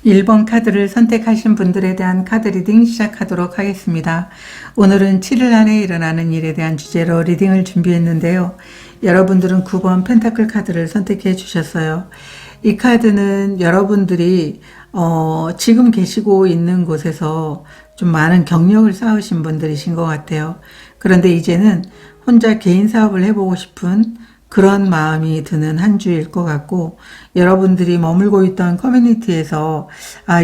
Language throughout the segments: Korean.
1번 카드를 선택하신 분들에 대한 카드 리딩 시작하도록 하겠습니다. 오늘은 7일 안에 일어나는 일에 대한 주제로 리딩을 준비했는데요. 여러분들은 9번 펜타클 카드를 선택해 주셨어요. 이 카드는 여러분들이 지금 계시고 있는 곳에서 좀 많은 경력을 쌓으신 분들이신 것 같아요. 그런데 이제는 혼자 개인 사업을 해보고 싶은 그런 마음이 드는 한 주일 것 같고, 여러분들이 머물고 있던 커뮤니티에서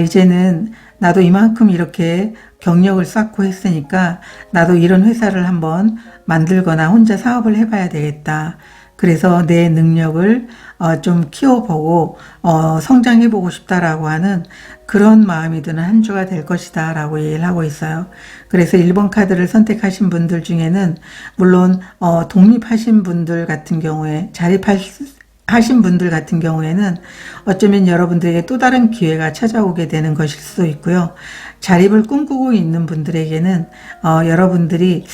이제는 나도 이만큼 이렇게 경력을 쌓고 했으니까 나도 이런 회사를 한번 만들거나 혼자 사업을 해봐야 되겠다. 그래서 내 능력을 좀 키워보고 성장해보고 싶다라고 하는 그런 마음이 드는 한 주가 될 것이다 라고 얘기를 하고 있어요. 그래서 1번 카드를 선택하신 분들 중에는 물론 독립하신 분들 같은 경우에 하신 분들 같은 경우에는 어쩌면 여러분들에게 또 다른 기회가 찾아오게 되는 것일 수도 있고요. 자립을 꿈꾸고 있는 분들에게는 여러분들이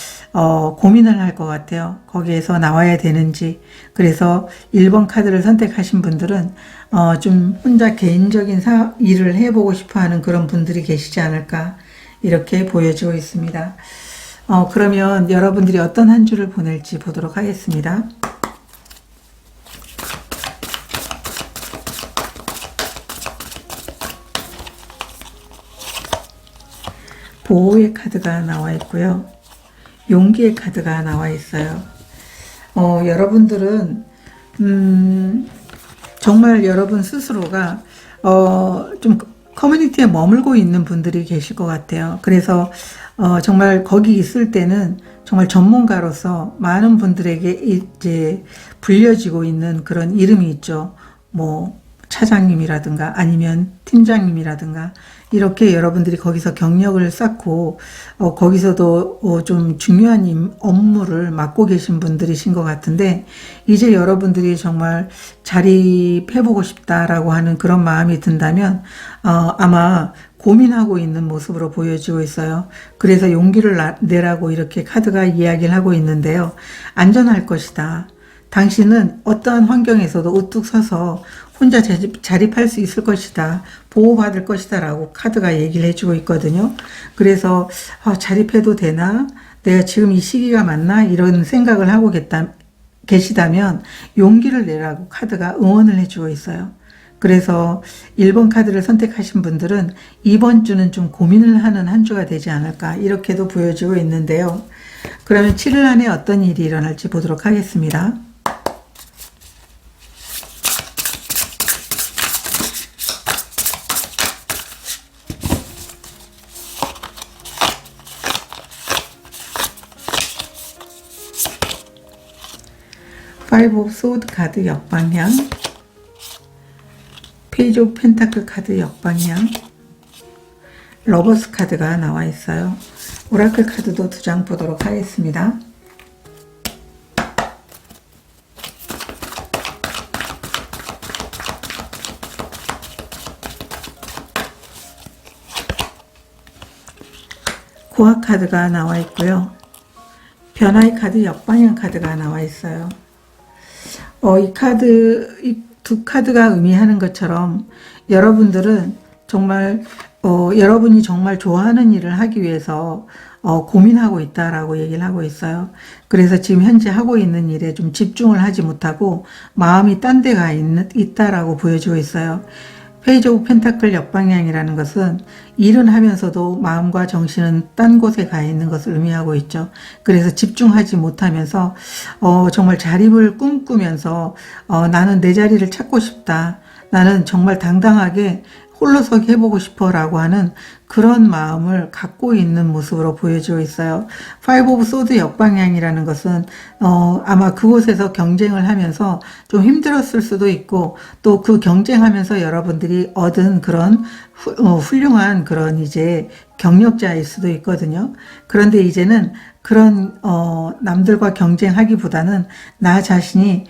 고민을 할 것 같아요. 거기에서 나와야 되는지. 그래서 1번 카드를 선택하신 분들은 좀 혼자 개인적인 일을 해보고 싶어하는 그런 분들이 계시지 않을까, 이렇게 보여지고 있습니다. 그러면 여러분들이 어떤 한 주를 보낼지 보도록 하겠습니다. 보호의 카드가 나와 있고요. 용기의 카드가 나와 있어요. 여러분들은 정말 여러분 스스로가 좀 커뮤니티에 머물고 있는 분들이 계실 것 같아요. 그래서 정말 거기 있을 때는 정말 전문가로서 많은 분들에게 이제 불려지고 있는 그런 이름이 있죠. 뭐 차장님이라든가 아니면 팀장님이라든가, 이렇게 여러분들이 거기서 경력을 쌓고 거기서도 좀 중요한 업무를 맡고 계신 분들이신 것 같은데, 이제 여러분들이 정말 자립해보고 싶다라고 하는 그런 마음이 든다면 아마 고민하고 있는 모습으로 보여지고 있어요. 그래서 용기를 내라고 이렇게 카드가 이야기를 하고 있는데요. 안전할 것이다. 당신은 어떠한 환경에서도 우뚝 서서 혼자 자립할 수 있을 것이다. 보호받을 것이다 라고 카드가 얘기를 해주고 있거든요. 그래서 자립해도 되나? 내가 지금 이 시기가 맞나? 이런 생각을 하고 계시다면 용기를 내라고 카드가 응원을 해주고 있어요. 그래서 1번 카드를 선택하신 분들은 이번 주는 좀 고민을 하는 한 주가 되지 않을까, 이렇게도 보여지고 있는데요. 그러면 7일 안에 어떤 일이 일어날지 보도록 하겠습니다. 파이브 오브 소드 카드 역방향, 페이지 오브 펜타클 카드 역방향, 러버스 카드가 나와 있어요. 오라클 카드도 2장 보도록 하겠습니다. 고아 카드가 나와 있고요. 변화의 카드 역방향 카드가 나와 있어요. 이 두 카드가 의미하는 것처럼 여러분들은 정말 여러분이 정말 좋아하는 일을 하기 위해서 고민하고 있다라고 얘기를 하고 있어요. 그래서 지금 현재 하고 있는 일에 좀 집중을 하지 못하고 마음이 딴 데가 있다라고 보여지고 있어요. 페이지 오브 펜타클 역방향이라는 것은 일은 하면서도 마음과 정신은 딴 곳에 가 있는 것을 의미하고 있죠. 그래서 집중하지 못하면서 정말 자립을 꿈꾸면서 나는 내 자리를 찾고 싶다. 나는 정말 당당하게 홀로서기 해보고 싶어 라고 하는 그런 마음을 갖고 있는 모습으로 보여지고 있어요. 파이브 오브 소드 역방향이라는 것은 아마 그곳에서 경쟁을 하면서 좀 힘들었을 수도 있고, 또 그 경쟁하면서 여러분들이 얻은 그런 훌륭한 그런 이제 경력자일 수도 있거든요. 그런데 이제는 그런 남들과 경쟁하기보다는 나 자신이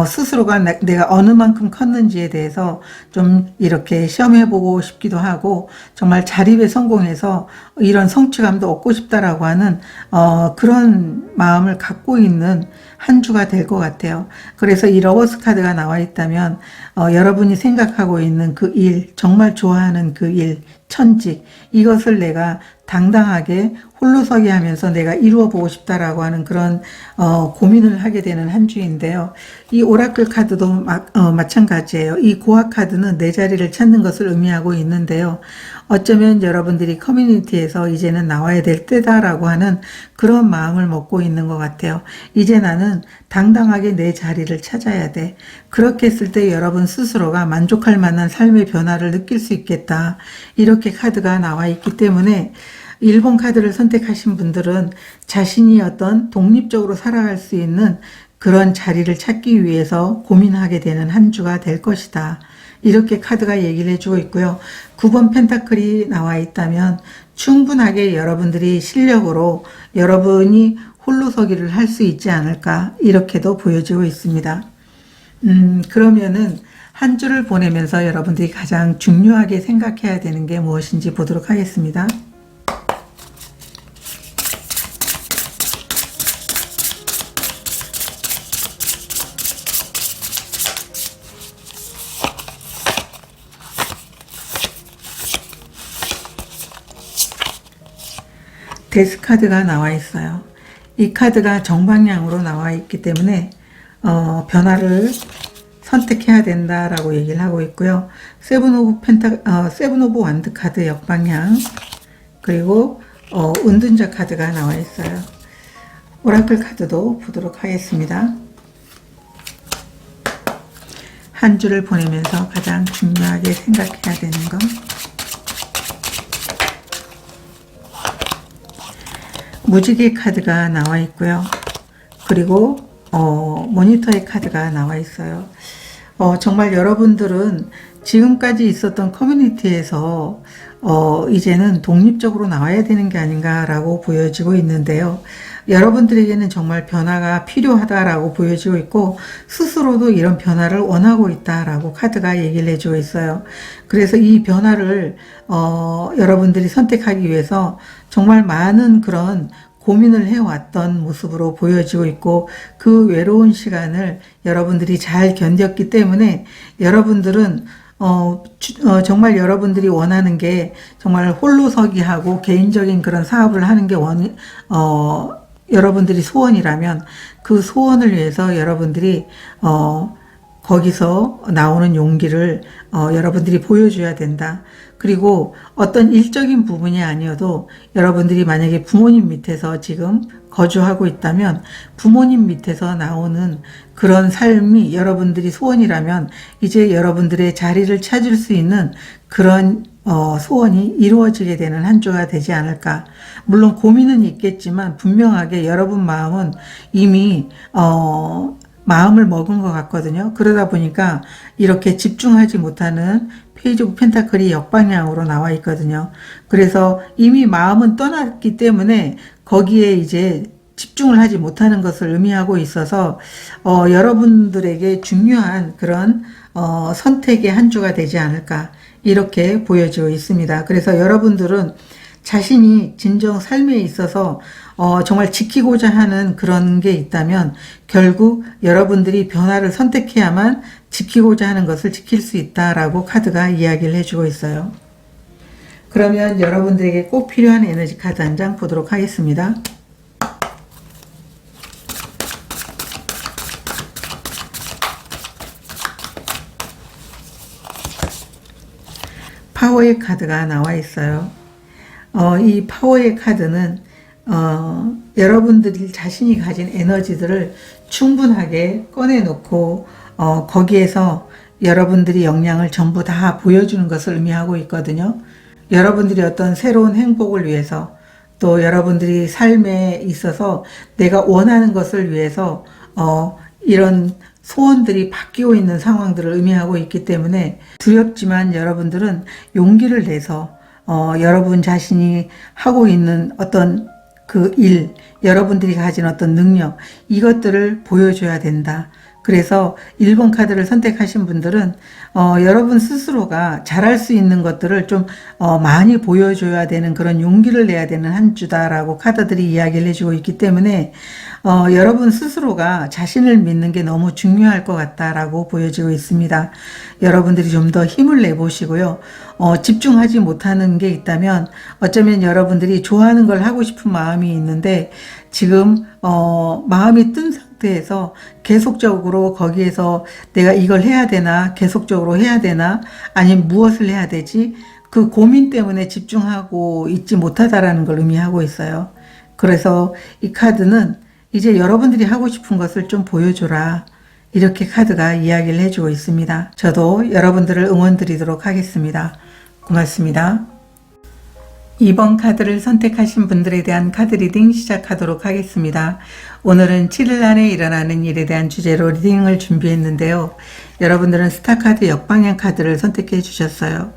스스로가 내가 어느 만큼 컸는지에 대해서 좀 이렇게 시험해보고 싶기도 하고, 정말 자립에 성공해서 이런 성취감도 얻고 싶다라고 하는 그런 마음을 갖고 있는 한 주가 될 것 같아요. 그래서 이 러버스 카드가 나와 있다면 여러분이 생각하고 있는 그 일, 정말 좋아하는 그 일, 천직, 이것을 내가 당당하게 홀로서기 하면서 내가 이루어 보고 싶다라고 하는 그런 고민을 하게 되는 한 주인데요. 이 오라클 카드도 마찬가지예요. 이 고학 카드는 내 자리를 찾는 것을 의미하고 있는데요. 어쩌면 여러분들이 커뮤니티에서 이제는 나와야 될 때다라고 하는 그런 마음을 먹고 있는 것 같아요. 이제 나는 당당하게 내 자리를 찾아야 돼. 그렇게 했을 때 여러분 스스로가 만족할 만한 삶의 변화를 느낄 수 있겠다. 이렇게 카드가 나와 있기 때문에 1번 카드를 선택하신 분들은 자신이 어떤 독립적으로 살아갈 수 있는 그런 자리를 찾기 위해서 고민하게 되는 한 주가 될 것이다. 이렇게 카드가 얘기를 해주고 있고요. 9번 펜타클이 나와 있다면 충분하게 여러분들이 실력으로 여러분이 홀로서기를 할 수 있지 않을까 이렇게도 보여지고 있습니다. 그러면은 한 주를 보내면서 여러분들이 가장 중요하게 생각해야 되는 게 무엇인지 보도록 하겠습니다. 데스 카드가 나와 있어요. 이 카드가 정방향으로 나와 있기 때문에 변화를 선택해야 된다라고 얘기를 하고 있고요. 세븐 오브 완드 카드 역방향, 그리고 은둔자 카드가 나와 있어요. 오라클 카드도 보도록 하겠습니다. 한 주를 보내면서 가장 중요하게 생각해야 되는 건 무지개 카드가 나와 있고요. 그리고 모니터의 카드가 나와 있어요. 정말 여러분들은 지금까지 있었던 커뮤니티에서 이제는 독립적으로 나와야 되는 게 아닌가라고 보여지고 있는데요. 여러분들에게는 정말 변화가 필요하다라고 보여지고 있고 스스로도 이런 변화를 원하고 있다라고 카드가 얘기를 해주고 있어요. 그래서 이 변화를 여러분들이 선택하기 위해서 정말 많은 그런 고민을 해왔던 모습으로 보여지고 있고 그 외로운 시간을 여러분들이 잘 견뎠기 때문에 여러분들은 정말 여러분들이 원하는 게 정말 홀로서기하고 개인적인 그런 사업을 하는 게 여러분들이 소원이라면 그 소원을 위해서 여러분들이 거기서 나오는 용기를 여러분들이 보여줘야 된다. 그리고 어떤 일적인 부분이 아니어도 여러분들이 만약에 부모님 밑에서 지금 거주하고 있다면 부모님 밑에서 나오는 그런 삶이 여러분들이 소원이라면 이제 여러분들의 자리를 찾을 수 있는 그런 소원이 이루어지게 되는 한 주가 되지 않을까. 물론 고민은 있겠지만 분명하게 여러분 마음은 이미 마음을 먹은 것 같거든요. 그러다 보니까 이렇게 집중하지 못하는 페이지 오브 펜타클이 역방향으로 나와 있거든요. 그래서 이미 마음은 떠났기 때문에 거기에 이제 집중을 하지 못하는 것을 의미하고 있어서 여러분들에게 중요한 그런 선택의 한 주가 되지 않을까 이렇게 보여지고 있습니다. 그래서 여러분들은 자신이 진정 삶에 있어서 정말 지키고자 하는 그런 게 있다면 결국 여러분들이 변화를 선택해야만 지키고자 하는 것을 지킬 수 있다라고 카드가 이야기를 해주고 있어요. 그러면 여러분들에게 꼭 필요한 에너지 카드 한 장 보도록 하겠습니다. 파워의 카드가 나와 있어요. 이 파워의 카드는 여러분들이 자신이 가진 에너지들을 충분하게 꺼내놓고 거기에서 여러분들이 역량을 전부 다 보여주는 것을 의미하고 있거든요. 여러분들이 어떤 새로운 행복을 위해서 또 여러분들이 삶에 있어서 내가 원하는 것을 위해서 이런 소원들이 바뀌고 있는 상황들을 의미하고 있기 때문에 두렵지만 여러분들은 용기를 내서 여러분 자신이 하고 있는 어떤 그 일, 여러분들이 가진 어떤 능력, 이것들을 보여줘야 된다. 그래서 1번 카드를 선택하신 분들은 여러분 스스로가 잘할 수 있는 것들을 좀 많이 보여줘야 되는 그런 용기를 내야 되는 한 주다라고 카드들이 이야기를 해주고 있기 때문에 여러분 스스로가 자신을 믿는 게 너무 중요할 것 같다라고 보여지고 있습니다. 여러분들이 좀 더 힘을 내보시고요. 집중하지 못하는 게 있다면 어쩌면 여러분들이 좋아하는 걸 하고 싶은 마음이 있는데 지금 마음이 뜬 상태에서 계속적으로 거기에서 내가 이걸 해야 되나, 계속적으로 해야 되나, 아니면 무엇을 해야 되지, 그 고민 때문에 집중하고 있지 못하다라는 걸 의미하고 있어요. 그래서 이 카드는 이제 여러분들이 하고 싶은 것을 좀 보여줘라, 이렇게 카드가 이야기를 해주고 있습니다. 저도 여러분들을 응원 드리도록 하겠습니다. 고맙습니다. 2번 카드를 선택하신 분들에 대한 카드 리딩 시작하도록 하겠습니다. 오늘은 7일 안에 일어나는 일에 대한 주제로 리딩을 준비했는데요. 여러분들은 스타카드 역방향 카드를 선택해 주셨어요.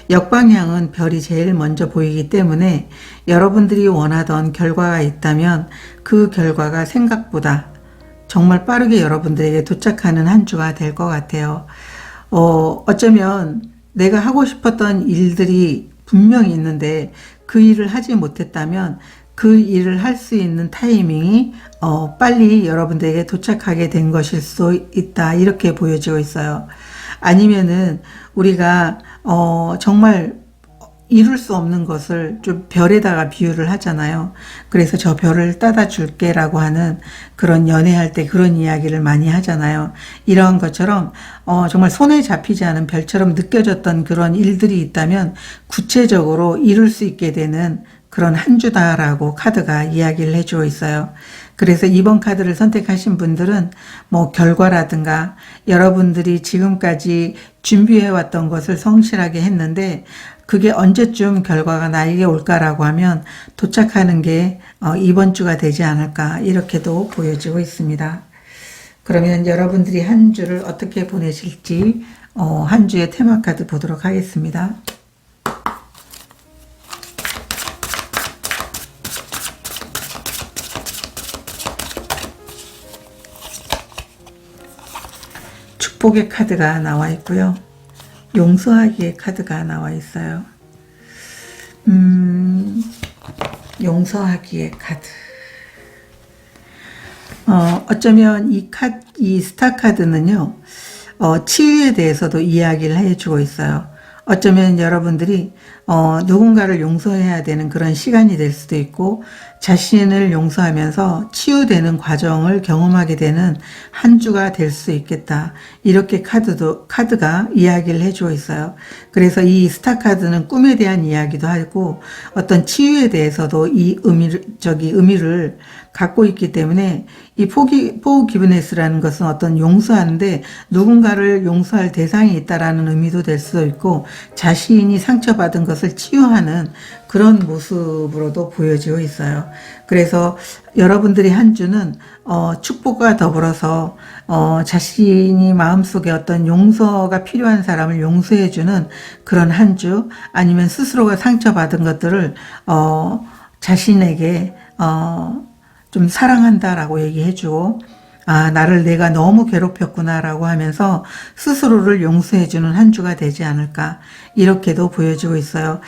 역방향은 별이 제일 먼저 보이기 때문에 여러분들이 원하던 결과가 있다면 그 결과가 생각보다 정말 빠르게 여러분들에게 도착하는 한 주가 될 것 같아요. 어쩌면 내가 하고 싶었던 일들이 분명히 있는데 그 일을 하지 못했다면 그 일을 할 수 있는 타이밍이 빨리 여러분들에게 도착하게 된 것일 수 있다, 이렇게 보여지고 있어요. 아니면은 우리가 정말 이룰 수 없는 것을 좀 별에다가 비유를 하잖아요. 그래서 저 별을 따다 줄게 라고 하는 그런 연애할 때 그런 이야기를 많이 하잖아요. 이런 것처럼 정말 손에 잡히지 않은 별처럼 느껴졌던 그런 일들이 있다면 구체적으로 이룰 수 있게 되는 그런 한 주다라고 카드가 이야기를 해주고 있어요. 그래서 2번 카드를 선택하신 분들은 뭐 결과라든가 여러분들이 지금까지 준비해왔던 것을 성실하게 했는데 그게 언제쯤 결과가 나에게 올까라고 하면 도착하는 게 이번 주가 되지 않을까, 이렇게도 보여지고 있습니다. 그러면 여러분들이 한 주를 어떻게 보내실지 한 주의 테마 카드 보도록 하겠습니다. 축복의 카드가 나와 있고요. 용서하기의 카드가 나와 있어요. 용서하기의 카드. 어쩌면 이 스타 카드는요, 치유에 대해서도 이야기를 해주고 있어요. 어쩌면 여러분들이 누군가를 용서해야 되는 그런 시간이 될 수도 있고 자신을 용서하면서 치유되는 과정을 경험하게 되는 한 주가 될 수 있겠다, 이렇게 카드가 이야기를 해주고 있어요. 그래서 이 스타 카드는 꿈에 대한 이야기도 하고 어떤 치유에 대해서도 이 의미를 갖고 있기 때문에 이 포기브네스라는 것은 어떤 용서하는데 누군가를 용서할 대상이 있다라는 의미도 될 수도 있고 자신이 상처받은 것을 치유하는 그런 모습으로도 보여지고 있어요. 그래서 여러분들이 한 주는 축복과 더불어서 자신이 마음속에 어떤 용서가 필요한 사람을 용서해주는 그런 한 주, 아니면 스스로가 상처받은 것들을 자신에게 좀 사랑한다라고 얘기해주고, 나를 내가 너무 괴롭혔구나 라고 하면서 스스로를 용서해주는 한 주가 되지 않을까, 이렇게도 보여지고 있어요.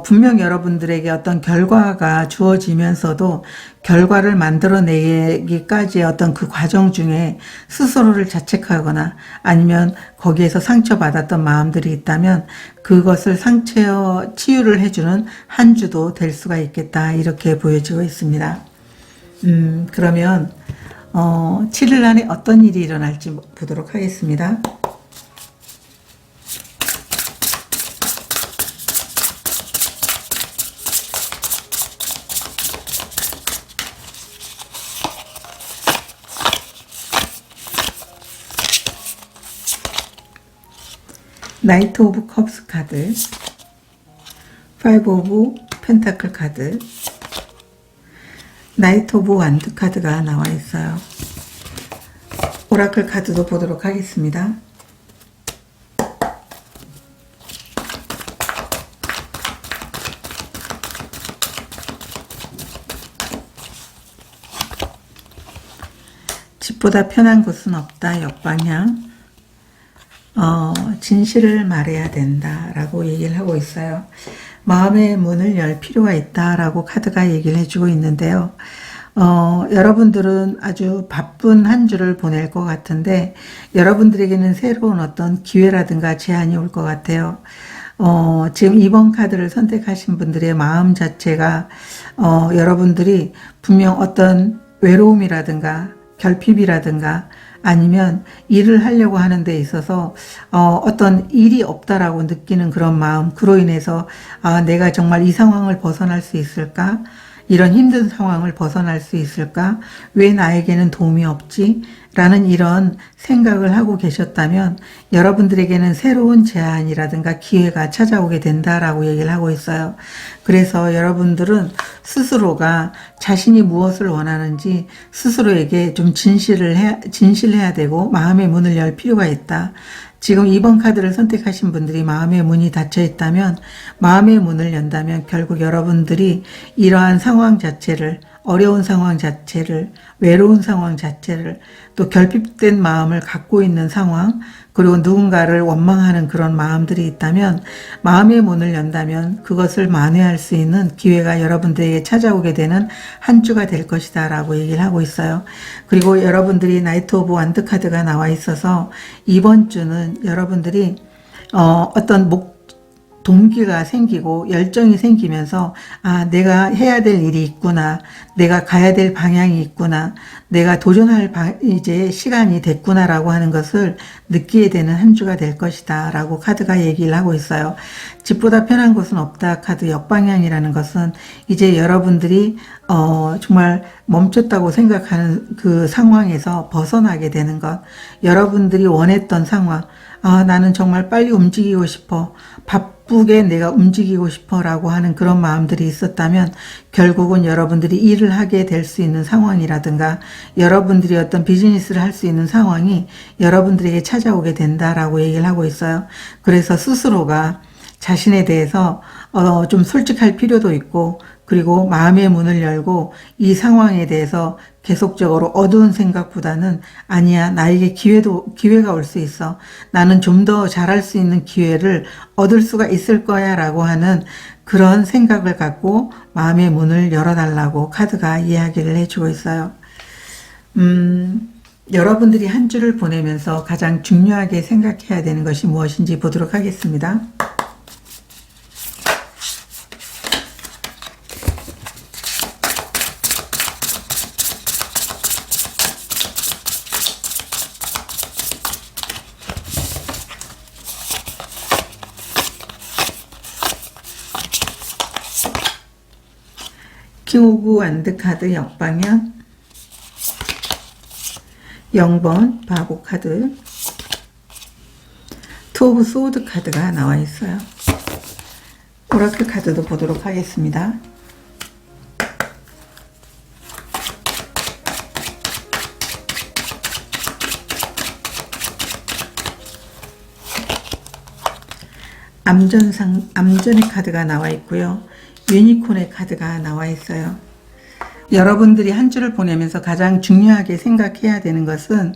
분명 여러분들에게 어떤 결과가 주어지면서도 결과를 만들어내기까지의 어떤 그 과정 중에 스스로를 자책하거나 아니면 거기에서 상처받았던 마음들이 있다면 그것을 치유를 해주는 한 주도 될 수가 있겠다, 이렇게 보여지고 있습니다. 그러면 7일 안에 어떤 일이 일어날지 보도록 하겠습니다. 나이트 오브 컵스 카드, 파이브 오브 펜타클 카드, 나이트 오브 완드 카드가 나와 있어요. 오라클 카드도 보도록 하겠습니다. 집보다 편한 곳은 없다. 역방향. 진실을 말해야 된다라고 얘기를 하고 있어요. 마음의 문을 열 필요가 있다라고 카드가 얘기를 해주고 있는데요. 여러분들은 아주 바쁜 한 주를 보낼 것 같은데 여러분들에게는 새로운 어떤 기회라든가 제안이 올 것 같아요. 지금 2번 카드를 선택하신 분들의 마음 자체가 여러분들이 분명 어떤 외로움이라든가 결핍이라든가 아니면 일을 하려고 하는 데 있어서 어떤 일이 없다라고 느끼는 그런 마음, 그로 인해서 내가 정말 이 상황을 벗어날 수 있을까? 이런 힘든 상황을 벗어날 수 있을까? 왜 나에게는 도움이 없지? 라는 이런 생각을 하고 계셨다면 여러분들에게는 새로운 제안이라든가 기회가 찾아오게 된다라고 얘기를 하고 있어요. 그래서 여러분들은 스스로가 자신이 무엇을 원하는지 스스로에게 좀 진실해야 되고 마음의 문을 열 필요가 있다. 지금 2번 카드를 선택하신 분들이 마음의 문이 닫혀 있다면 마음의 문을 연다면 결국 여러분들이 이러한 상황 자체를, 어려운 상황 자체를, 외로운 상황 자체를, 또 결핍된 마음을 갖고 있는 상황, 그리고 누군가를 원망하는 그런 마음들이 있다면 마음의 문을 연다면 그것을 만회할 수 있는 기회가 여러분들에게 찾아오게 되는 한 주가 될 것이다 라고 얘기를 하고 있어요. 그리고 여러분들이 나이트 오브 완드 카드가 나와 있어서 이번 주는 여러분들이 어떤 동기가 생기고 열정이 생기면서 내가 해야 될 일이 있구나, 내가 가야 될 방향이 있구나, 내가 도전할 이제 시간이 됐구나라고 하는 것을 느끼게 되는 한 주가 될 것이다 라고 카드가 얘기를 하고 있어요. 집보다 편한 곳은 없다 카드 역방향이라는 것은 이제 여러분들이 정말 멈췄다고 생각하는 그 상황에서 벗어나게 되는 것, 여러분들이 원했던 상황, 나는 정말 빨리 움직이고 싶어, 바쁘게 내가 움직이고 싶어 라고 하는 그런 마음들이 있었다면 결국은 여러분들이 일을 하게 될 수 있는 상황이라든가 여러분들이 어떤 비즈니스를 할 수 있는 상황이 여러분들에게 찾아오게 된다라고 얘기를 하고 있어요. 그래서 스스로가 자신에 대해서 좀 솔직할 필요도 있고, 그리고 마음의 문을 열고 이 상황에 대해서 계속적으로 어두운 생각보다는 아니야, 나에게 기회가 올 수 있어, 나는 좀 더 잘할 수 있는 기회를 얻을 수가 있을 거야 라고 하는 그런 생각을 갖고 마음의 문을 열어달라고 카드가 이야기를 해주고 있어요. 여러분들이 한 주를 보내면서 가장 중요하게 생각해야 되는 것이 무엇인지 보도록 하겠습니다. 킹 오브 완드 카드 역방향, 0번 바보 카드, 투 오브 소드 카드가 나와 있어요. 오라클 카드도 보도록 하겠습니다. 암전의 카드가 나와 있고요. 유니콘의 카드가 나와 있어요. 여러분들이 한 주를 보내면서 가장 중요하게 생각해야 되는 것은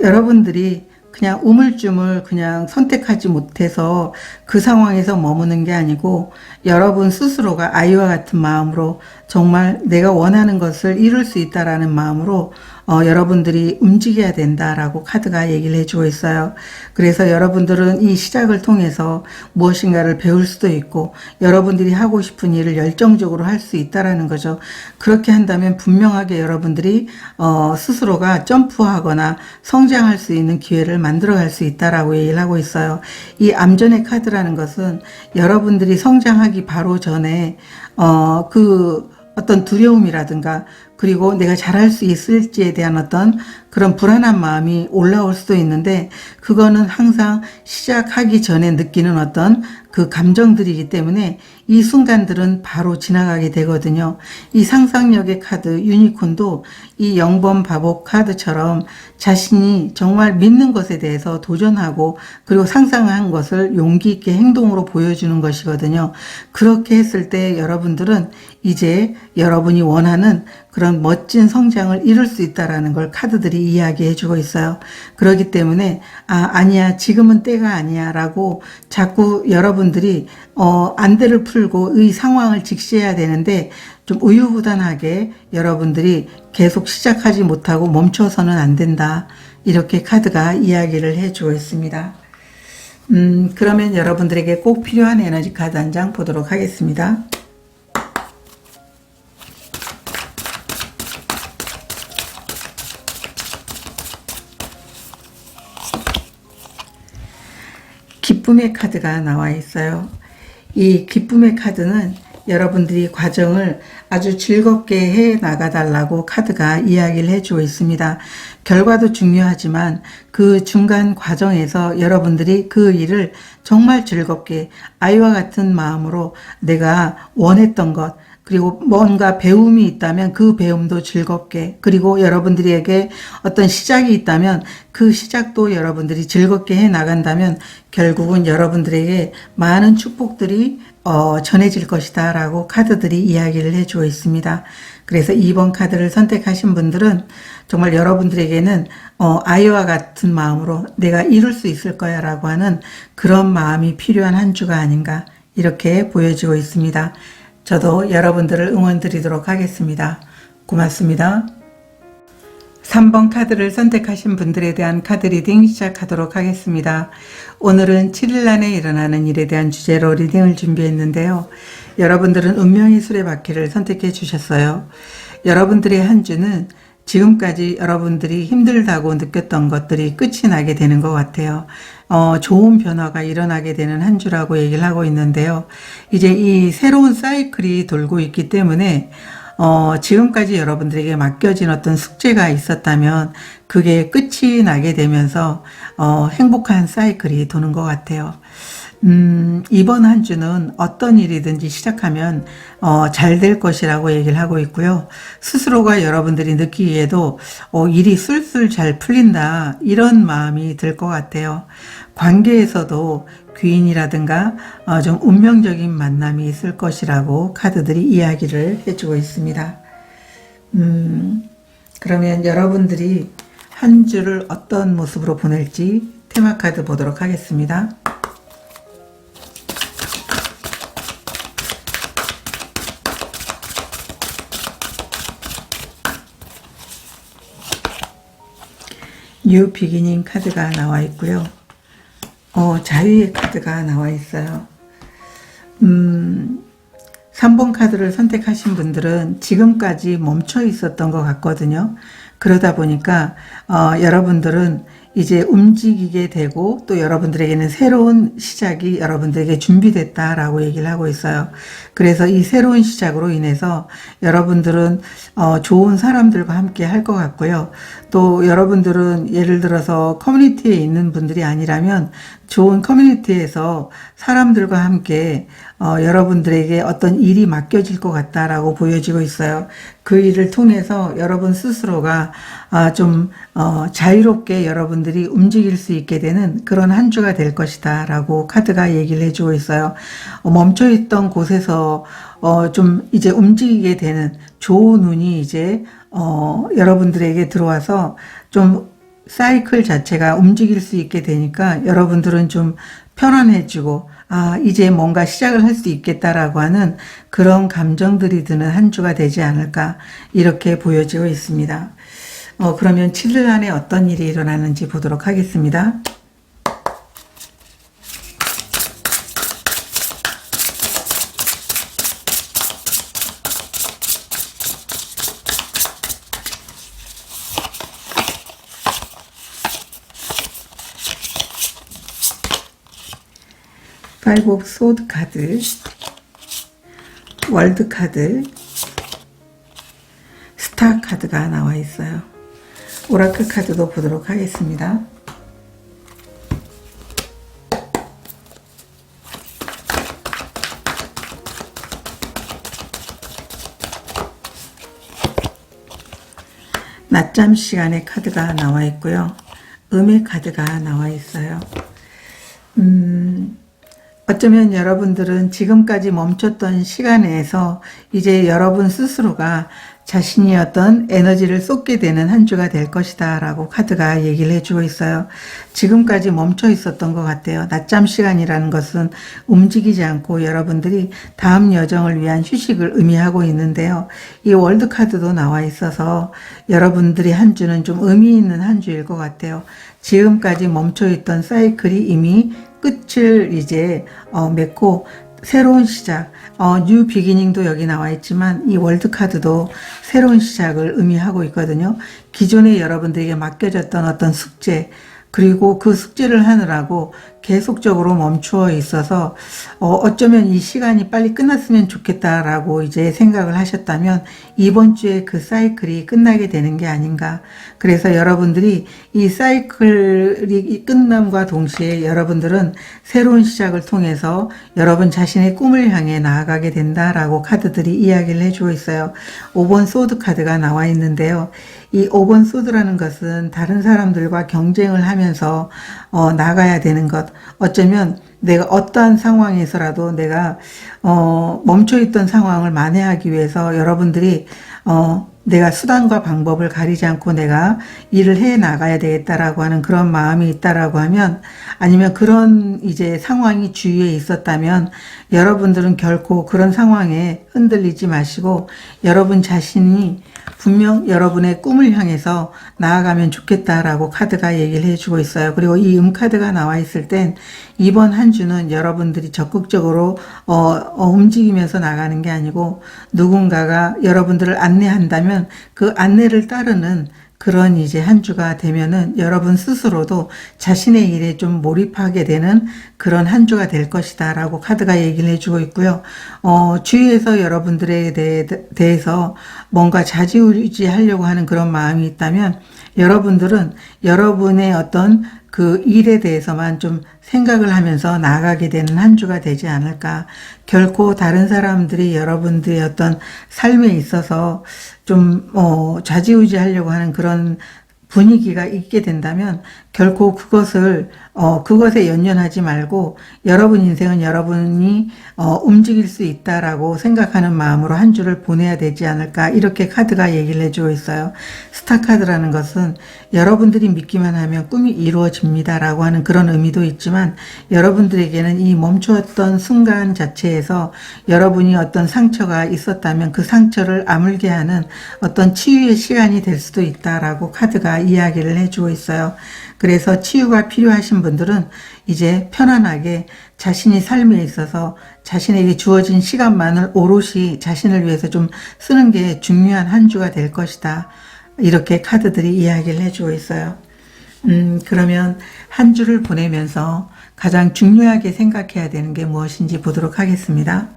여러분들이 그냥 우물쭈물 그냥 선택하지 못해서 그 상황에서 머무는 게 아니고 여러분 스스로가 아이와 같은 마음으로 정말 내가 원하는 것을 이룰 수 있다라는 마음으로 여러분들이 움직여야 된다라고 카드가 얘기를 해주고 있어요. 그래서 여러분들은 이 시작을 통해서 무엇인가를 배울 수도 있고 여러분들이 하고 싶은 일을 열정적으로 할 수 있다라는 거죠. 그렇게 한다면 분명하게 여러분들이 스스로가 점프하거나 성장할 수 있는 기회를 만들어갈 수 있다라고 얘기를 하고 있어요. 이 암전의 카드라는 것은 여러분들이 성장하기 바로 전에 어떤 두려움이라든가 그리고 내가 잘할 수 있을지에 대한 어떤 그런 불안한 마음이 올라올 수도 있는데 그거는 항상 시작하기 전에 느끼는 어떤 그 감정들이기 때문에 이 순간들은 바로 지나가게 되거든요. 이 상상력의 카드 유니콘도 이 0번 바보 카드처럼 자신이 정말 믿는 것에 대해서 도전하고 그리고 상상한 것을 용기 있게 행동으로 보여주는 것이거든요. 그렇게 했을 때 여러분들은 이제 여러분이 원하는 그런 그런 멋진 성장을 이룰 수 있다라는 걸 카드들이 이야기해 주고 있어요. 그렇기 때문에 아니야, 지금은 때가 아니야 라고 자꾸 여러분들이 안대를 풀고 이 상황을 직시해야 되는데, 좀 우유부단하게 여러분들이 계속 시작하지 못하고 멈춰서는 안 된다, 이렇게 카드가 이야기를 해주고 있습니다. 그러면 여러분들에게 꼭 필요한 에너지 카드 한 장 보도록 하겠습니다. 기쁨의 카드가 나와 있어요. 이 기쁨의 카드는 여러분들이 과정을 아주 즐겁게 해 나가달라고 카드가 이야기를 해주고 있습니다. 결과도 중요하지만 그 중간 과정에서 여러분들이 그 일을 정말 즐겁게 아이와 같은 마음으로 내가 원했던 것, 그리고 뭔가 배움이 있다면 그 배움도 즐겁게, 그리고 여러분들에게 어떤 시작이 있다면 그 시작도 여러분들이 즐겁게 해 나간다면 결국은 여러분들에게 많은 축복들이 전해질 것이다 라고 카드들이 이야기를 해주고 있습니다. 그래서 2번 카드를 선택하신 분들은 정말 여러분들에게는 아이와 같은 마음으로 내가 이룰 수 있을 거야 라고 하는 그런 마음이 필요한 한 주가 아닌가, 이렇게 보여지고 있습니다. 저도 여러분들을 응원 드리도록 하겠습니다. 고맙습니다. 3번 카드를 선택하신 분들에 대한 카드 리딩 시작하도록 하겠습니다. 오늘은 7일 안에 일어나는 일에 대한 주제로 리딩을 준비했는데요. 여러분들은 운명의 수레바퀴를 선택해 주셨어요. 여러분들의 한 주는 지금까지 여러분들이 힘들다고 느꼈던 것들이 끝이 나게 되는 것 같아요. 좋은 변화가 일어나게 되는 한 주라고 얘기를 하고 있는데요. 이제 이 새로운 사이클이 돌고 있기 때문에 지금까지 여러분들에게 맡겨진 어떤 숙제가 있었다면 그게 끝이 나게 되면서 행복한 사이클이 도는 것 같아요. 이번 한 주는 어떤 일이든지 시작하면 잘 될 것이라고 얘기를 하고 있고요. 스스로가 여러분들이 느끼기에도 일이 술술 잘 풀린다, 이런 마음이 들 것 같아요. 관계에서도 귀인이라든가 좀 운명적인 만남이 있을 것이라고 카드들이 이야기를 해주고 있습니다. 그러면 여러분들이 한 주를 어떤 모습으로 보낼지 테마 카드 보도록 하겠습니다. 뉴 비기닝 카드가 나와 있고요. 자유의 카드가 나와 있어요. 3번 카드를 선택하신 분들은 지금까지 멈춰 있었던 것 같거든요. 그러다 보니까 여러분들은 이제 움직이게 되고, 또 여러분들에게는 새로운 시작이 여러분들에게 준비됐다라고 얘기를 하고 있어요. 그래서 이 새로운 시작으로 인해서 여러분들은 좋은 사람들과 함께 할 것 같고요. 또 여러분들은 예를 들어서 커뮤니티에 있는 분들이 아니라면 좋은 커뮤니티에서 사람들과 함께 여러분들에게 어떤 일이 맡겨질 것 같다라고 보여지고 있어요. 그 일을 통해서 여러분 스스로가 좀 자유롭게 여러분들이 움직일 수 있게 되는 그런 한 주가 될 것이다 라고 카드가 얘기를 해주고 있어요. 멈춰있던 곳에서 좀 이제 움직이게 되는 좋은 운이 이제 여러분들에게 들어와서 좀 사이클 자체가 움직일 수 있게 되니까 여러분들은 좀 편안해지고 이제 뭔가 시작을 할 수 있겠다라고 하는 그런 감정들이 드는 한 주가 되지 않을까, 이렇게 보여지고 있습니다. 그러면 7일 안에 어떤 일이 일어나는지 보도록 하겠습니다. 파이브 오브 소드 카드, 월드 카드, 스타 카드가 나와 있어요. 오라클 카드도 보도록 하겠습니다. 낮잠 시간의 카드가 나와 있고요. 음의 카드가 나와 있어요. 어쩌면 여러분들은 지금까지 멈췄던 시간에서 이제 여러분 스스로가 자신이 어떤 에너지를 쏟게 되는 한 주가 될 것이다 라고 카드가 얘기를 해주고 있어요. 지금까지 멈춰 있었던 것 같아요. 낮잠 시간이라는 것은 움직이지 않고 여러분들이 다음 여정을 위한 휴식을 의미하고 있는데요. 이 월드 카드도 나와 있어서 여러분들이 한 주는 좀 의미 있는 한 주일 것 같아요. 지금까지 멈춰 있던 사이클이 이미 끝을 이제 맺고 새로운 시작, 뉴 비기닝도 여기 나와 있지만 이 월드 카드도 새로운 시작을 의미하고 있거든요. 기존에 여러분들에게 맡겨졌던 어떤 숙제, 그리고 그 숙제를 하느라고 계속적으로 멈추어 있어서 어쩌면 이 시간이 빨리 끝났으면 좋겠다라고 이제 생각을 하셨다면 이번 주에 그 사이클이 끝나게 되는 게 아닌가. 그래서 여러분들이 이 사이클이 끝남과 동시에 여러분들은 새로운 시작을 통해서 여러분 자신의 꿈을 향해 나아가게 된다라고 카드들이 이야기를 해주고 있어요. 5번 소드 카드가 나와 있는데요. 이 5번 소드라는 것은 다른 사람들과 경쟁을 하면서 나가야 되는 것, 어쩌면 내가 어떠한 상황에서라도 내가 멈춰있던 상황을 만회하기 위해서 여러분들이 내가 수단과 방법을 가리지 않고 내가 일을 해 나가야 되겠다라고 하는 그런 마음이 있다라고 하면, 아니면 그런 이제 상황이 주위에 있었다면 여러분들은 결코 그런 상황에 흔들리지 마시고 여러분 자신이 분명 여러분의 꿈을 향해서 나아가면 좋겠다라고 카드가 얘기를 해주고 있어요. 그리고 이 카드가 나와 있을 땐 이번 한 주는 여러분들이 적극적으로 움직이면서 나가는 게 아니고 누군가가 여러분들을 안내한다면 그 안내를 따르는 그런 이제 한 주가 되면은 여러분 스스로도 자신의 일에 좀 몰입하게 되는 그런 한 주가 될 것이다 라고 카드가 얘기를 해주고 있고요. 주위에서 여러분들에 대해서 뭔가 좌지우지 하려고 하는 그런 마음이 있다면 여러분들은 여러분의 어떤 그 일에 대해서만 좀 생각을 하면서 나아가게 되는 한 주가 되지 않을까. 결코 다른 사람들이 여러분들의 어떤 삶에 있어서 좀 좌지우지 하려고 하는 그런 분위기가 있게 된다면 결코 그것에 연연하지 말고 여러분 인생은 여러분이 움직일 수 있다라고 생각하는 마음으로 한 주를 보내야 되지 않을까, 이렇게 카드가 얘기를 해주고 있어요. 스타 카드라는 것은 여러분들이 믿기만 하면 꿈이 이루어집니다라고 하는 그런 의미도 있지만 여러분들에게는 이 멈추었던 순간 자체에서 여러분이 어떤 상처가 있었다면 그 상처를 아물게 하는 어떤 치유의 시간이 될 수도 있다라고 카드가 이야기를 해주고 있어요. 그래서 치유가 필요하신 분들은 이제 편안하게 자신이 삶에 있어서 자신에게 주어진 시간만을 오롯이 자신을 위해서 좀 쓰는 게 중요한 한 주가 될 것이다. 이렇게 카드들이 이야기를 해주고 있어요. 그러면 한 주를 보내면서 가장 중요하게 생각해야 되는 게 무엇인지 보도록 하겠습니다.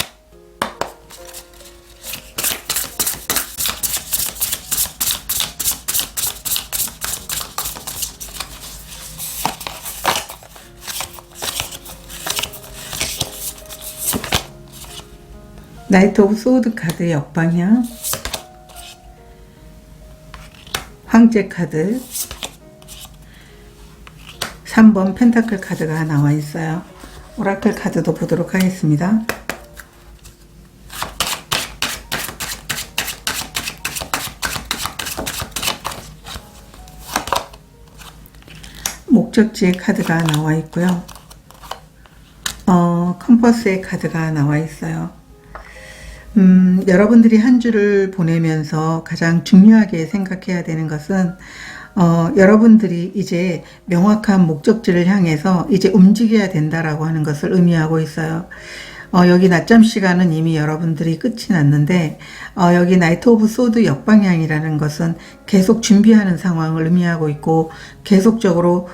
나이트 오브 소드 카드 역방향, 황제 카드, 3번 펜타클 카드가 나와 있어요. 오라클 카드도 보도록 하겠습니다. 목적지의 카드가 나와 있고요. 컴퍼스의 카드가 나와 있어요. 여러분들이 한 주를 보내면서 가장 중요하게 생각해야 되는 것은 여러분들이 이제 명확한 목적지를 향해서 이제 움직여야 된다라고 하는 것을 의미하고 있어요. 여기 낮잠 시간은 이미 여러분들이 끝이 났는데 여기 나이트 오브 소드 역방향이라는 것은 계속 준비하는 상황을 의미하고 있고 계속적으로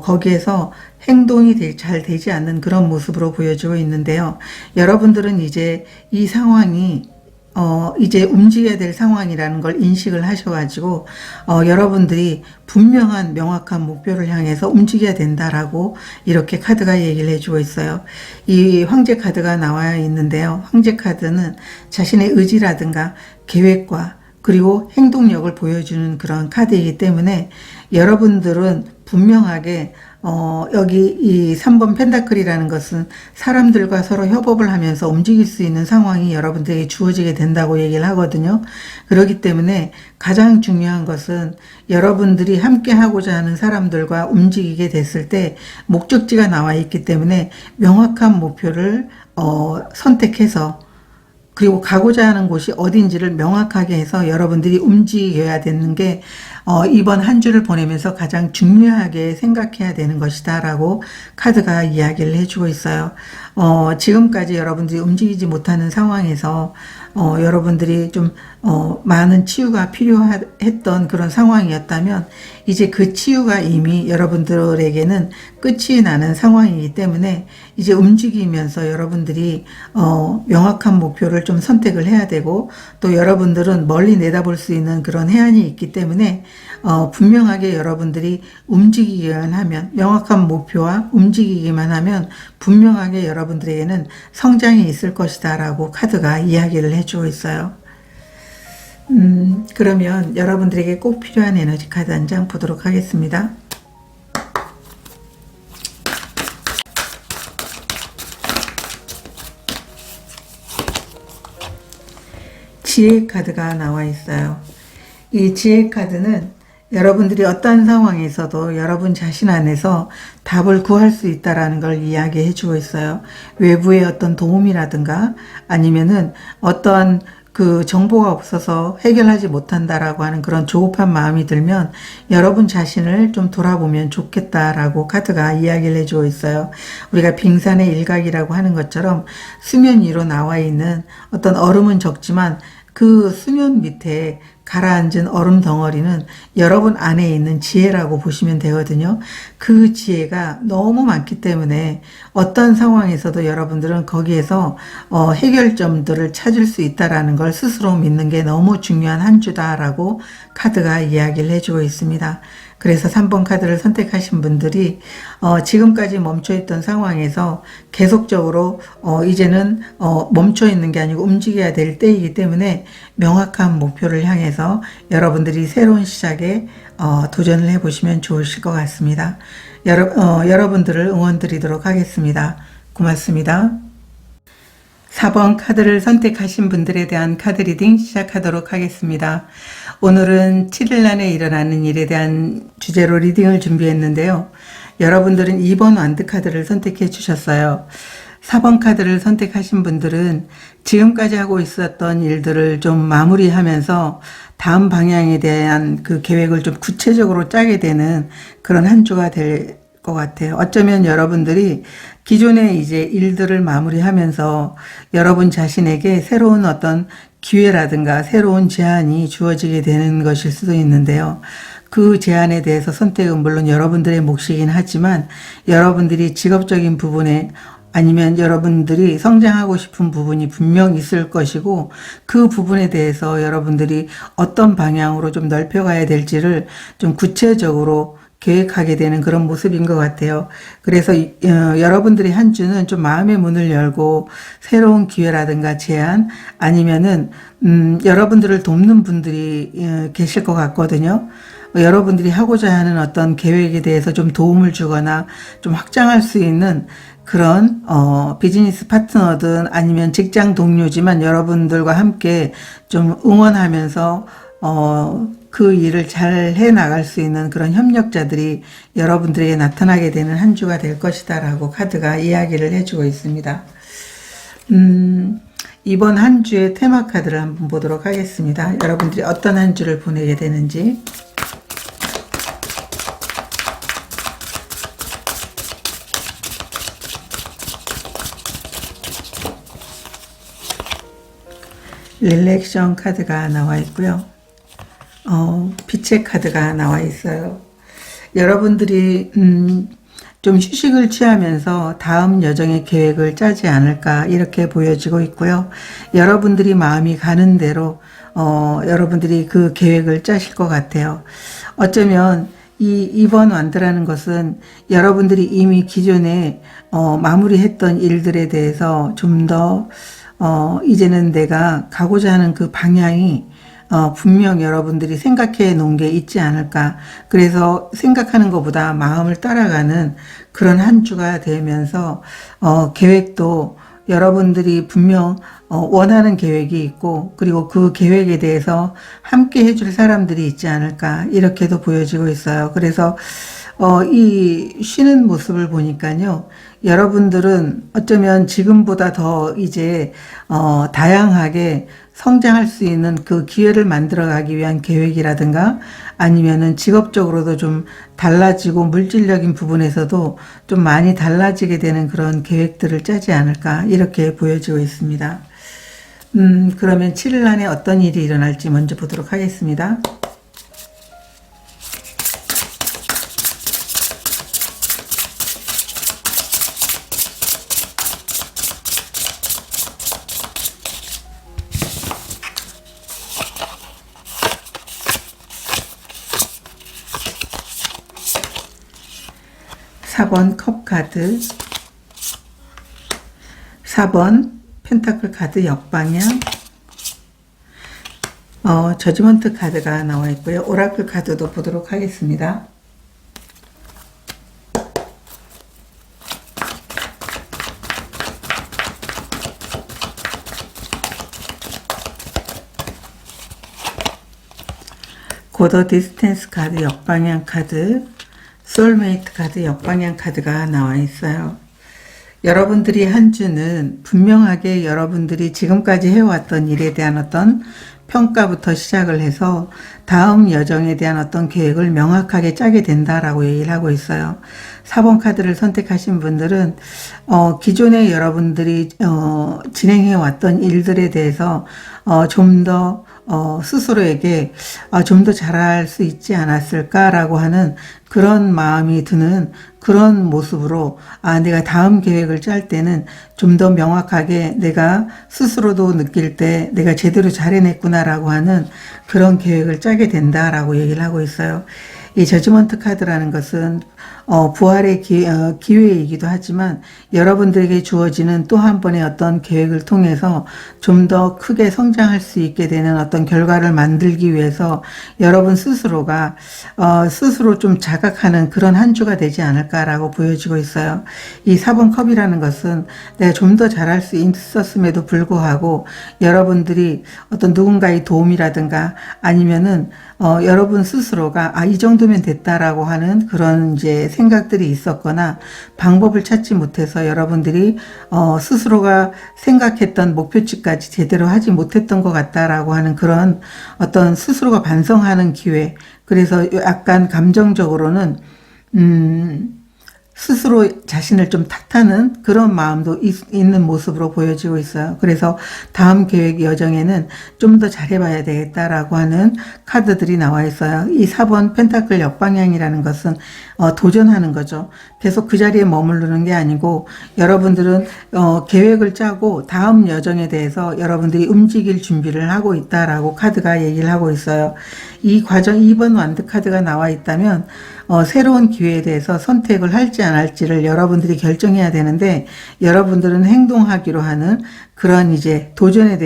거기에서 행동이 잘 되지 않는 그런 모습으로 보여지고 있는데요. 여러분들은 이제 이 상황이 이제 움직여야 될 상황이라는 걸 인식을 하셔가지고 여러분들이 분명한 명확한 목표를 향해서 움직여야 된다라고 이렇게 카드가 얘기를 해주고 있어요. 이 황제 카드가 나와 있는데요. 황제 카드는 자신의 의지라든가 계획과 그리고 행동력을 보여주는 그런 카드이기 때문에 여러분들은 분명하게 여기 이 3번 펜타클이라는 것은 사람들과 서로 협업을 하면서 움직일 수 있는 상황이 여러분들에게 주어지게 된다고 얘기를 하거든요. 그렇기 때문에 가장 중요한 것은 여러분들이 함께 하고자 하는 사람들과 움직이게 됐을 때 목적지가 나와 있기 때문에 명확한 목표를 선택해서, 그리고 가고자 하는 곳이 어딘지를 명확하게 해서 여러분들이 움직여야 되는 게 이번 한 주를 보내면서 가장 중요하게 생각해야 되는 것이다 라고 카드가 이야기를 해주고 있어요. 지금까지 여러분들이 움직이지 못하는 상황에서 여러분들이 좀 많은 치유가 필요했던 그런 상황이었다면 이제 그 치유가 이미 여러분들에게는 끝이 나는 상황이기 때문에 이제 움직이면서 여러분들이 명확한 목표를 좀 선택을 해야 되고, 또 여러분들은 멀리 내다볼 수 있는 그런 해안이 있기 때문에 분명하게 여러분들이 움직이기만 하면, 명확한 목표와 움직이기만 하면 분명하게 여러분들에게는 성장이 있을 것이다 라고 카드가 이야기를 해주고 있어요. 그러면 여러분들에게 꼭 필요한 에너지 카드 한 장 보도록 하겠습니다. 지혜 카드가 나와 있어요. 이 지혜 카드는 여러분들이 어떤 상황에서도 여러분 자신 안에서 답을 구할 수 있다라는 걸 이야기해 주고 있어요. 외부의 어떤 도움이라든가 아니면은 어떤 그 정보가 없어서 해결하지 못한다라고 하는 그런 조급한 마음이 들면 여러분 자신을 좀 돌아보면 좋겠다라고 카드가 이야기를 해주고 있어요. 우리가 빙산의 일각이라고 하는 것처럼 수면 위로 나와 있는 어떤 얼음은 적지만 그 수면 밑에 가라앉은 얼음 덩어리는 여러분 안에 있는 지혜라고 보시면 되거든요. 그 지혜가 너무 많기 때문에 어떤 상황에서도 여러분들은 거기에서 해결점들을 찾을 수 있다라는 걸 스스로 믿는 게 너무 중요한 한 주다라고 카드가 이야기를 해주고 있습니다. 그래서 3번 카드를 선택하신 분들이 지금까지 멈춰있던 상황에서 계속적으로 이제는 멈춰있는 게 아니고 움직여야 될 때이기 때문에 명확한 목표를 향해서 여러분들이 새로운 시작에 도전을 해보시면 좋으실 것 같습니다. 여러분들을 응원드리도록 하겠습니다. 고맙습니다. 4번 카드를 선택하신 분들에 대한 카드 리딩 시작하도록 하겠습니다. 오늘은 7일 안에 일어나는 일에 대한 주제로 리딩을 준비했는데요. 여러분들은 2번 완드 카드를 선택해 주셨어요. 4번 카드를 선택하신 분들은 지금까지 하고 있었던 일들을 좀 마무리하면서 다음 방향에 대한 그 계획을 좀 구체적으로 짜게 되는 그런 한 주가 될 것 같아요. 어쩌면 여러분들이 기존의 이제 일들을 마무리하면서 여러분 자신에게 새로운 어떤 기회라든가 새로운 제안이 주어지게 되는 것일 수도 있는데요. 그 제안에 대해서 선택은 물론 여러분들의 몫이긴 하지만 여러분들이 직업적인 부분에 아니면 여러분들이 성장하고 싶은 부분이 분명 있을 것이고 그 부분에 대해서 여러분들이 어떤 방향으로 좀 넓혀가야 될지를 좀 구체적으로 계획하게 되는 그런 모습인 것 같아요. 그래서 여러분들의 한 주는 좀 마음의 문을 열고 새로운 기회라든가 제안 아니면은 여러분들을 돕는 분들이 계실 것 같거든요. 여러분들이 하고자 하는 어떤 계획에 대해서 좀 도움을 주거나 좀 확장할 수 있는 그런 비즈니스 파트너든 아니면 직장 동료지만 여러분들과 함께 좀 응원하면서 그 일을 잘 해나갈 수 있는 그런 협력자들이 여러분들에게 나타나게 되는 한 주가 될 것이다 라고 카드가 이야기를 해주고 있습니다. 이번 한 주의 테마 카드를 한번 보도록 하겠습니다. 여러분들이 어떤 한 주를 보내게 되는지. 릴렉션 카드가 나와 있고요. 빛의 카드가 나와 있어요. 여러분들이 좀 휴식을 취하면서 다음 여정의 계획을 짜지 않을까 이렇게 보여지고 있고요. 여러분들이 마음이 가는 대로 여러분들이 그 계획을 짜실 것 같아요. 어쩌면 이번 완드라는 것은 여러분들이 이미 기존에 마무리했던 일들에 대해서 좀 더 이제는 내가 가고자 하는 그 방향이 분명 여러분들이 생각해 놓은 게 있지 않을까. 그래서 생각하는 것보다 마음을 따라가는 그런 한 주가 되면서 계획도 여러분들이 분명 원하는 계획이 있고, 그리고 그 계획에 대해서 함께 해줄 사람들이 있지 않을까, 이렇게도 보여지고 있어요. 그래서 이 쉬는 모습을 보니까요, 여러분들은 어쩌면 지금보다 더 이제 다양하게 성장할 수 있는 그 기회를 만들어가기 위한 계획이라든가, 아니면은 직업적으로도 좀 달라지고 물질적인 부분에서도 좀 많이 달라지게 되는 그런 계획들을 짜지 않을까, 이렇게 보여지고 있습니다. 그러면 7일 안에 어떤 일이 일어날지 먼저 보도록 하겠습니다. 4번 컵 카드, 4번 펜타클 카드 역방향, 저지먼트 카드가 나와 있고요. 오라클 카드도 보도록 하겠습니다. 고더 디스텐스 카드 역방향 카드, 소울메이트 카드 역방향 카드가 나와 있어요. 여러분들이 한 주는 분명하게 여러분들이 지금까지 해왔던 일에 대한 어떤 평가부터 시작을 해서 다음 여정에 대한 어떤 계획을 명확하게 짜게 된다라고 얘기를 하고 있어요. 4번 카드를 선택하신 분들은 기존에 여러분들이 진행해왔던 일들에 대해서 좀 더 스스로에게 좀 더 잘할 수 있지 않았을까라고 하는 그런 마음이 드는 그런 모습으로 내가 다음 계획을 짤 때는 좀 더 명확하게 내가 스스로도 느낄 때 내가 제대로 잘 해냈구나라고 하는 그런 계획을 짜게 된다라고 얘기를 하고 있어요. 이 저지먼트 카드라는 것은 부활의 기회이기도 하지만 여러분들에게 주어지는 또 한 번의 어떤 계획을 통해서 좀 더 크게 성장할 수 있게 되는 어떤 결과를 만들기 위해서 여러분 스스로가 스스로 좀 자각하는 그런 한 주가 되지 않을까라고 보여지고 있어요. 이 4번 컵이라는 것은 내가 좀 더 잘할 수 있었음에도 불구하고 여러분들이 어떤 누군가의 도움이라든가 아니면은 여러분 스스로가 이 정도면 됐다라고 하는 그런 이제 생각들이 있었거나 방법을 찾지 못해서 여러분들이 스스로가 생각했던 목표치까지 제대로 하지 못했던 것 같다라고 하는 그런 어떤 스스로가 반성하는 기회, 그래서 약간 감정적으로는 스스로 자신을 좀 탓하는 그런 마음도 있는 모습으로 보여지고 있어요. 그래서 다음 계획 여정에는 좀 더 잘해봐야 되겠다라고 하는 카드들이 나와 있어요. 이 4번 펜타클 역방향이라는 것은 도전하는 거죠. 계속 그 자리에 머무르는 게 아니고 여러분들은 계획을 짜고 다음 여정에 대해서 여러분들이 움직일 준비를 하고 있다라고 카드가 얘기를 하고 있어요. 이 과정 2번 완드 카드가 나와 있다면 새로운 기회에 대해서 선택을 할지 안 할지를 여러분들이 결정해야 되는데 여러분들은 행동하기로 하는 그런 이제 도전에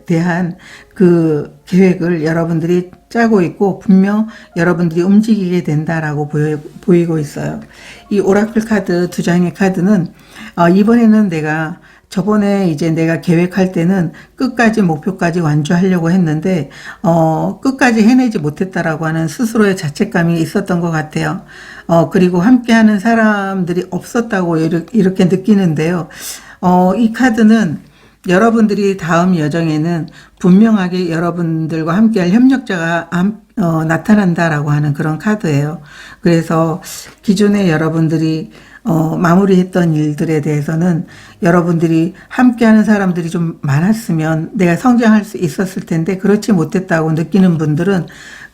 대한 그 계획을 여러분들이 짜고 있고 분명 여러분들이 움직이게 된다라고 보이고 있어요. 이 오라클 카드 두 장의 카드는 이번에는 저번에 이제 내가 계획할 때는 끝까지 목표까지 완주하려고 했는데 끝까지 해내지 못했다라고 하는 스스로의 자책감이 있었던 것 같아요. 그리고 함께하는 사람들이 없었다고 이렇게 느끼는데요. 이 카드는 여러분들이 다음 여정에는 분명하게 여러분들과 함께할 협력자가 나타난다라고 하는 그런 카드예요. 그래서 기존에 여러분들이 마무리했던 일들에 대해서는 여러분들이 함께하는 사람들이 좀 많았으면 내가 성장할 수 있었을 텐데 그렇지 못했다고 느끼는 분들은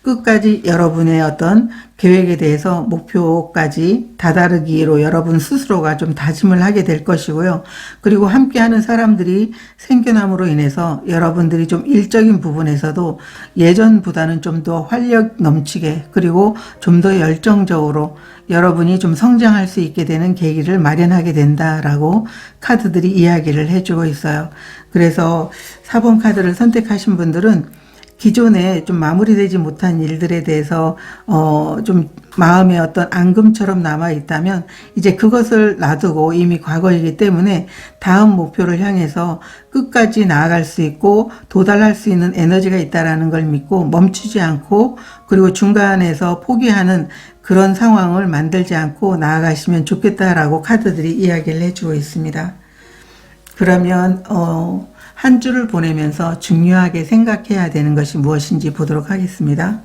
끝까지 여러분의 어떤 계획에 대해서 목표까지 다다르기로 여러분 스스로가 좀 다짐을 하게 될 것이고요. 그리고 함께하는 사람들이 생겨남으로 인해서 여러분들이 좀 일적인 부분에서도 예전보다는 좀 더 활력 넘치게 그리고 좀 더 열정적으로 여러분이 좀 성장할 수 있게 되는 계기를 마련하게 된다라고 카드들이 이야기를 해주고 있어요. 그래서 4번 카드를 선택하신 분들은 기존에 좀 마무리되지 못한 일들에 대해서 좀 마음에 어떤 앙금처럼 남아 있다면 이제 그것을 놔두고 이미 과거이기 때문에 다음 목표를 향해서 끝까지 나아갈 수 있고 도달할 수 있는 에너지가 있다라는 걸 믿고 멈추지 않고, 그리고 중간에서 포기하는 그런 상황을 만들지 않고 나아가시면 좋겠다라고 카드들이 이야기를 해주고 있습니다. 그러면 한 주를 보내면서 중요하게 생각해야 되는 것이 무엇인지 보도록 하겠습니다.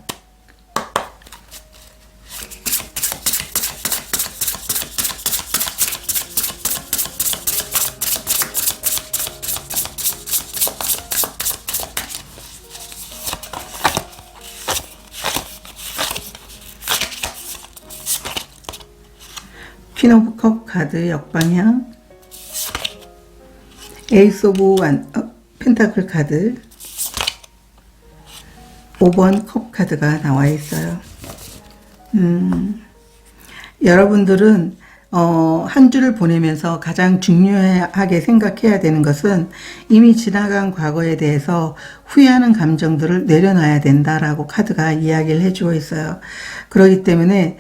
퀸 오브 컵 카드 역방향, 에이스 오브 펜타클 카드, 5번 컵 카드가 나와 있어요. 여러분들은 한 주를 보내면서 가장 중요하게 생각해야 되는 것은 이미 지나간 과거에 대해서 후회하는 감정들을 내려놔야 된다라고 카드가 이야기를 해주고 있어요. 그렇기 때문에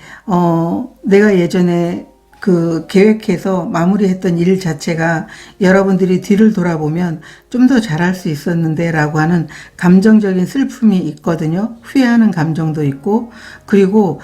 내가 예전에 그 계획해서 마무리했던 일 자체가 여러분들이 뒤를 돌아보면 좀 더 잘할 수 있었는데 라고 하는 감정적인 슬픔이 있거든요. 후회하는 감정도 있고, 그리고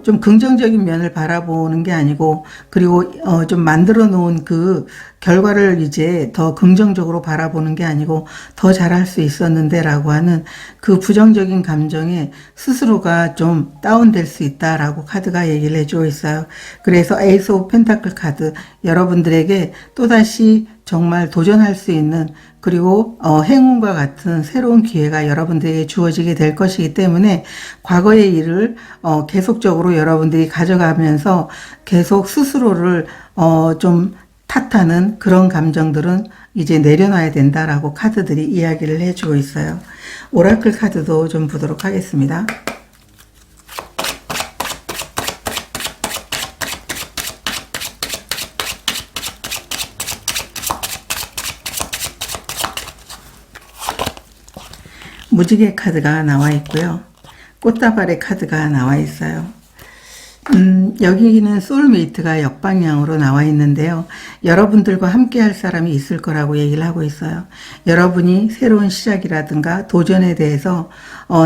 좀 긍정적인 면을 바라보는 게 아니고, 그리고 좀 만들어 놓은 그 결과를 이제 더 긍정적으로 바라보는 게 아니고 더 잘할 수 있었는데 라고 하는 그 부정적인 감정에 스스로가 좀 다운될 수 있다라고 카드가 얘기를 해주고 있어요. 그래서 에이스 오브 펜타클 카드, 여러분들에게 또다시 정말 도전할 수 있는, 그리고 행운과 같은 새로운 기회가 여러분들에게 주어지게 될 것이기 때문에 과거의 일을 계속적으로 여러분들이 가져가면서 계속 스스로를 좀 탓하는 그런 감정들은 이제 내려놔야 된다라고 카드들이 이야기를 해주고 있어요. 오라클 카드도 좀 보도록 하겠습니다. 무지개 카드가 나와 있고요. 꽃다발의 카드가 나와 있어요. 여기는 소울메이트가 역방향으로 나와 있는데요. 여러분들과 함께 할 사람이 있을 거라고 얘기를 하고 있어요. 여러분이 새로운 시작이라든가 도전에 대해서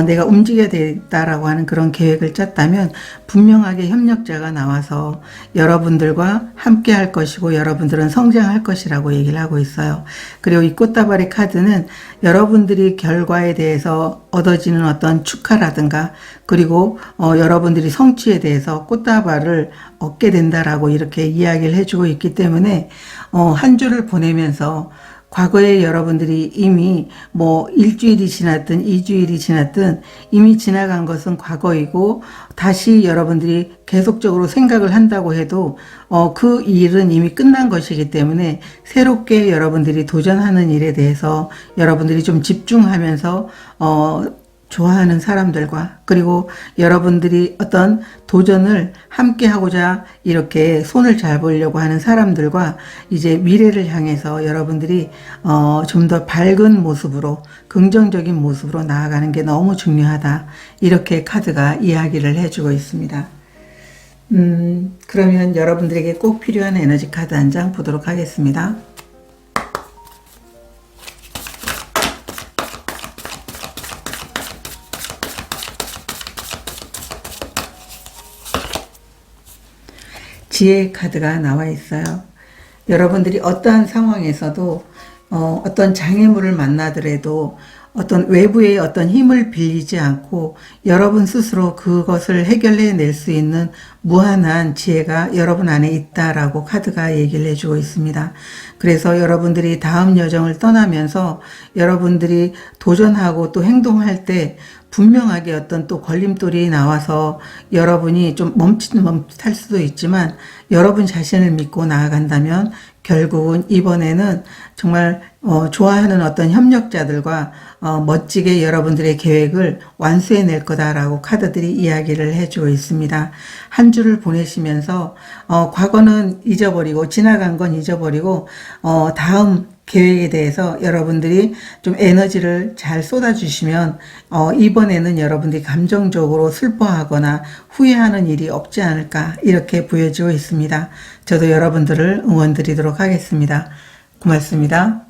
내가 움직여야 되겠다라고 하는 그런 계획을 짰다면 분명하게 협력자가 나와서 여러분들과 함께 할 것이고 여러분들은 성장할 것이라고 얘기를 하고 있어요. 그리고 이 꽃다발의 카드는 여러분들이 결과에 대해서 얻어지는 어떤 축하라든가, 그리고 여러분들이 성취에 대해서 꽃다발을 얻게 된다라고 이렇게 이야기를 해주고 있기 때문에 한 주를 보내면서 과거에 여러분들이 이미 뭐 일주일이 지났든 2주일이 지났든 이미 지나간 것은 과거이고, 다시 여러분들이 계속적으로 생각을 한다고 해도 그 일은 이미 끝난 것이기 때문에 새롭게 여러분들이 도전하는 일에 대해서 여러분들이 좀 집중하면서 좋아하는 사람들과, 그리고 여러분들이 어떤 도전을 함께 하고자 이렇게 손을 잡으려고 하는 사람들과 이제 미래를 향해서 여러분들이 좀 더 밝은 모습으로, 긍정적인 모습으로 나아가는 게 너무 중요하다, 이렇게 카드가 이야기를 해주고 있습니다. 그러면 여러분들에게 꼭 필요한 에너지 카드 한 장 보도록 하겠습니다. 지혜의 카드가 나와 있어요. 여러분들이 어떠한 상황에서도 어떤 장애물을 만나더라도 어떤 외부의 어떤 힘을 빌리지 않고 여러분 스스로 그것을 해결해낼 수 있는 무한한 지혜가 여러분 안에 있다라고 카드가 얘기를 해주고 있습니다. 그래서 여러분들이 다음 여정을 떠나면서 여러분들이 도전하고 또 행동할 때 분명하게 어떤 또 걸림돌이 나와서 여러분이 좀 멈칫할 수도 있지만 여러분 자신을 믿고 나아간다면 결국은 이번에는 정말 좋아하는 어떤 협력자들과 멋지게 여러분들의 계획을 완수해낼 거다라고 카드들이 이야기를 해주고 있습니다. 한 주를 보내시면서 과거는 잊어버리고 지나간 건 잊어버리고 다음 계획에 대해서 여러분들이 좀 에너지를 잘 쏟아주시면 이번에는 여러분들이 감정적으로 슬퍼하거나 후회하는 일이 없지 않을까 이렇게 보여지고 있습니다. 저도 여러분들을 응원드리도록 하겠습니다. 고맙습니다.